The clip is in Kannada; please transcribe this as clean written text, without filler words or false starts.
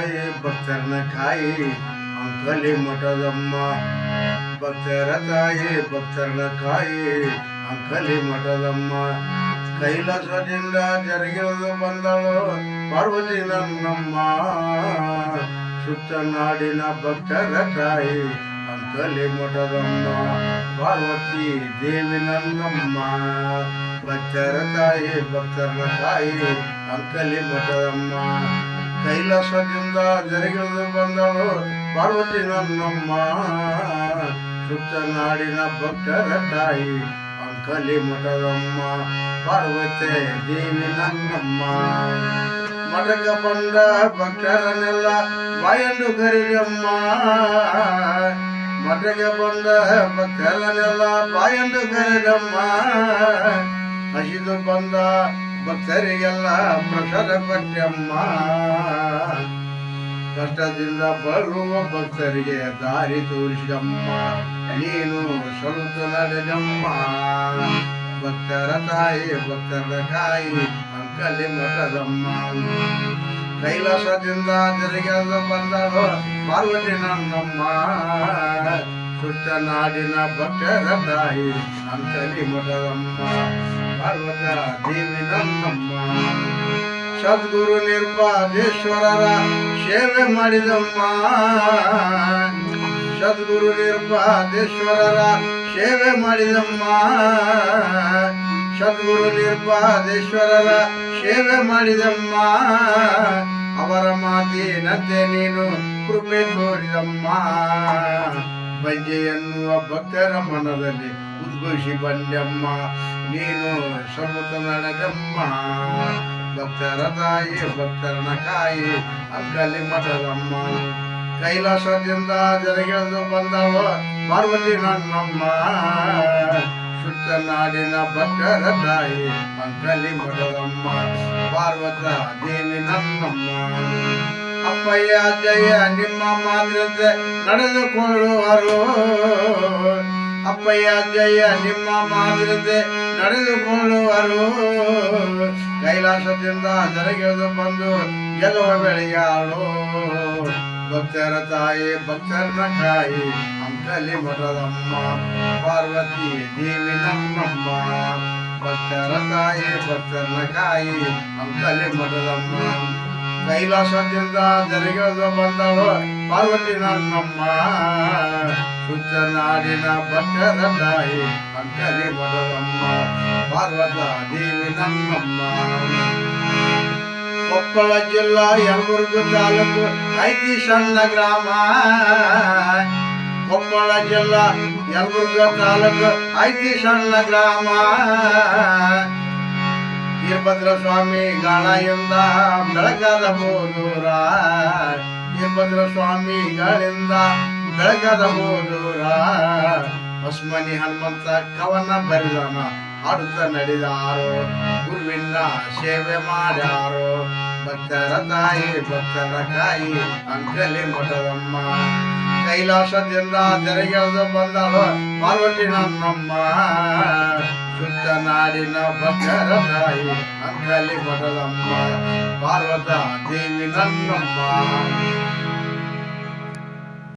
ತಾಯಿ ಭಕ್ತರನ ಕಾಯಿ ಅಂಕಲಿ ಮಠದಮ್ಮ. ಭಕ್ತರ ತಾಯಿ ಭಕ್ತರನ ಕಾಯಿ ಅಂಕಲಿ ಮಠದಮ್ಮ. ಕೈಲಾಸದಿಂದ ಜರುಗಿಳಿದು ಬಂದಳು ಪಾರ್ವತಿ ನನ್ನಮ್ಮ. ಸುತ್ತ ನಾಡಿನ ಭಕ್ತರ ತಾಯಿ ಅಂಕಲಿ ಮಠದಮ್ಮ. ಪಾರ್ವತಿ ದೇವಿ ನನ್ನಮ್ಮ. ಭಕ್ತರ ತಾಯಿ ಭಕ್ತರನ ತಾಯಿ ಅಂಕಲಿ ಮಠದಮ್ಮ. ಕೈಲಾಸದಿಂದ ಜರುಗಿಳಿದು ಬಂದಳು ಪಾರ್ವತಿ ನನ್ನಮ್ಮ. ಸುತ್ತ ನಾಡಿನ ಭಕ್ತರ ತಾಯಿ ಅಂಕಲಿ ಮಠದಮ್ಮ. ಪಾರ್ವತಿ ದೇವಿ ನನ್ನಮ್ಮ. ಮಠಕ್ಕೆ ಬಂದ ಭಕ್ತರನ್ನೆಲ್ಲ ಬಾಯಂದು ಕರೆದಮ್ಮ. ಮಠಕ್ಕೆ ಬಂದ ಭಕ್ತರನ್ನೆಲ್ಲ ಬಾಯಂದು ಕರೆದಮ್ಮ. ಹಸಿದು ಬಂದ ಭಕ್ತರಿಗೆಲ್ಲ ಪ್ರಸಾದ ಕೊಟ್ಟಮ್ಮ. ಕಷ್ಟದಿಂದ ಬರುವ ಭಕ್ತರಿಗೆ ದಾರಿ ತೋರಿಸಿದಮ್ಮ. ನೀನು ಸ್ವಲ್ಪ ನಡೆದಮ್ಮ. ಭಕ್ತರ ತಾಯಿ ಭಕ್ತರ ಕಾಯಿ ಅಂಕಲಿ ಮಠದಮ್ಮ. ಕೈಲಾಸದಿಂದ ಜರುಗಿಳಿದು ಬಂದಳು ಪಾರ್ವತಿ ನನ್ನಮ್ಮ. ಸುತ್ತ ನಾಡಿನ ಭಕ್ತರ ತಾಯಿ ಅಂಕಲಿ ಮಠದಮ್ಮ. ಪಾರ್ವತ ದೇವಿ ನನ್ನಮ್ಮ. ಸದ್ಗುರು ನಿರ್ಪಾದೇಶ್ವರರ ಸೇವೆ ಮಾಡಿದಮ್ಮ. ಸದ್ಗುರು ನಿರ್ಪಾದೇಶ್ವರರ ಸೇವೆ ಮಾಡಿದಮ್ಮ. ಸದ್ಗುರು ನಿರ್ಪಾದೇಶ್ವರರ ಸೇವೆ ಮಾಡಿದಮ್ಮ. ಅವರ ಮಾತಿನಂತೆ ನೀನು ಕೃಪೆ ತೋರಿದಮ್ಮ. ಬಂಜೆ ಎನ್ನುವ ಭಕ್ತರ ಮನದಲ್ಲಿ ಉದ್ಘೋಷಿ ಬಂದಮ್ಮ. ನೀನು ಸಮುತ ನಡೆದಮ್ಮ. ಭಕ್ತರ ತಾಯಿ ಭಕ್ತರನ ಕಾಯಿ ಅಂಕಲಿ ಮಠದಮ್ಮ. ಕೈಲಾಸದಿಂದ ಜರುಗಿಳಿದು ಬಂದವ ಪಾರ್ವತಿ ನನ್ನಮ್ಮ. ಸುತ್ತ ನಾಡಿನ ಭಕ್ತರ ತಾಯಿ ಅಂಕಲಿ ಮಠದಮ್ಮ. ಪಾರ್ವತ ದೇವಿ ನನ್ನಮ್ಮ. ಅಪ್ಪಯ್ಯ ಜಯ ನಿಮ್ಮ ಮಾತಂತೆ ನಡೆದುಕೊಳ್ಳುವರು. ಅಪ್ಪಯ್ಯ ಜಯ ನಿಮ್ಮ ಮಾತಂತೆ ನಡೆದುಕೊಳ್ಳುವರು. ಕೈಲಾಸದಿಂದ ಜರುಗಿಳಿದು ಬಂದು ಜಗವ ಬೆಳೆಯಾಳು. ಭಕ್ತರ ತಾಯಿ ಭಕ್ತರನ ಕಾಯಿ ಅಂಕಲಿ ಮಠದಮ್ಮ. ಪಾರ್ವತಿ ದೇವಿ ನನ್ನಮ್ಮ. ಭಕ್ತರ ತಾಯಿ ಭಕ್ತರನ ಕಾಯಿ ಅಂಕಲಿ ಮಠದಮ್ಮ. ಕೈಲಾಸದಿಂದ ಜರುಗಿಳಿದು ಬಂದಳು ಪಾರ್ವತಿ ನನ್ನಮ್ಮ. ಸುತ್ತ ನಾಡಿನ ಭಕ್ತರ ತಾಯಿ ಅಂಕಲಿ ಮಠದಮ್ಮ. ಪಾರ್ವತ ದೇವಿ ನನ್ನಮ್ಮ. ಕೊಪ್ಪಳ ಜಿಲ್ಲಾ ಯಲಬುರ್ಗ ತಾಲೂಕು ಐತಿ ಸಣ್ಣ ಗ್ರಾಮ. ಕೊಪ್ಪಳ ಜಿಲ್ಲಾ ಯಲಬುರ್ಗ ತಾಲೂಕು ಐತಿ ಸಣ್ಣ ಗ್ರಾಮ. ವೀರಭದ್ರ ಸ್ವಾಮಿ ಗಾಳಿಯಿಂದ ಬೆಳಕಾದ ಬೋದೂರ. ವೀರಭದ್ರ ಸ್ವಾಮಿಗಳಿಂದ ಬೆಳಕಾದ ಬೋದೂರ. ಹೊಸ್ಮನಿ ಹನುಮಂತ ಕವನ ಬರೆದನ ಹಾಡುತ್ತ ನಡೆದಾರು. ಗುರುವಿನ ಸೇವೆ ಮಾಡ್ಯಾರು. ಭಕ್ತರ ತಾಯಿ ಭಕ್ತರ ಕಾಯಿ ಅಂಕಲಿ ಮಠದಮ್ಮ. ಕೈಲಾಸದಿಂದ ಜರುಗಿಳಿದು ಬಂದಳು ಪಾರ್ವತಿ ನನ್ನಮ್ಮ. ಸುತ್ತ ನಾಡಿನ ಭಕ್ತರ ತಾಯಿ ಅಂಕಲಿ ಮಠದಮ್ಮ. ಪಾರ್ವತ ದೇವಿ ನನ್ನಮ್ಮ.